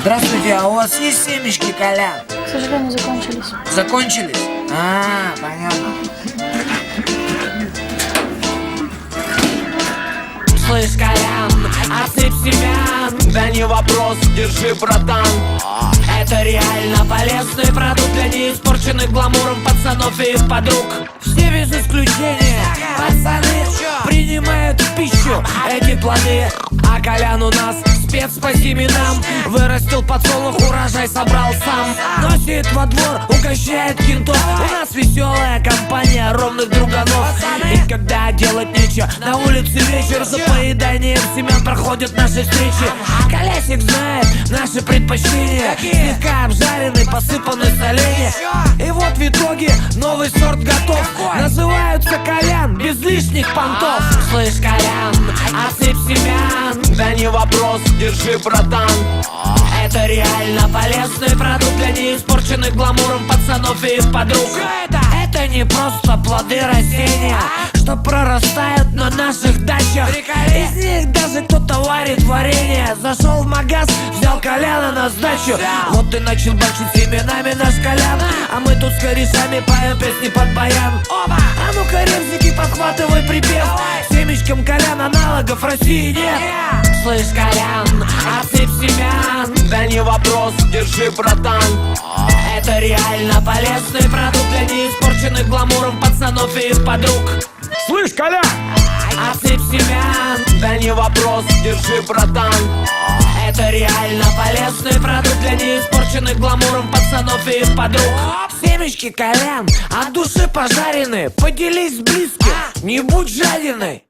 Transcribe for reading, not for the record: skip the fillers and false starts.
Здравствуйте, а у вас есть семечки, Колян? К сожалению, закончились. Закончились? Понятно. Слышь, Колян, отсыпь семян. Да не вопрос, держи, братан. Это реально полезный продукт для неиспорченных гламуром пацанов и их подруг. Все без исключения пацаны принимают в пищу эти плоды. А Колян у нас спец по семенам. Вырастил подсолнух, урожай собрал сам. Носит во двор, угощает кентов. У нас веселая компания ровных друганов. И когда делать нечего, на улице вечер за поеданием семян проходят наши встречи. Колясик знает наши предпочтения. Слегка обжаренный, посыпанный соленья. И вот в итоге новый сорт готов. Называются Колян, без лишних понтов. Слышь, Колян, отсыпь семян. Да не вопрос, держи, братан. Это реально полезный продукт для неиспорченных гламуром пацанов и их подруг. Это не просто плоды растения, что прорастают на наших дачах. Из них даже кто-то варит варенье. Зашел в магаз, взял Коляна на сдачу. Вот и начал бачить семенами наш Колян. А мы тут с корешами поем песни под баян. А ну-ка, ремзики, подхватывай припев. Семечкам Колян аналогов в России нет. Слышь, Колян, отсыпь семян. Да не вопрос, держи, братан. Это реально полезный продукт для неиспорченных гламуром пацанов и их подруг. Слышь, Коля! Отсыпь семян. Да не вопрос, держи, братан. Это реально полезный продукт для неиспорченных гламуром пацанов и их подруг. Семечки, Колян, от души пожарены. Поделись с близким, не будь жадиной.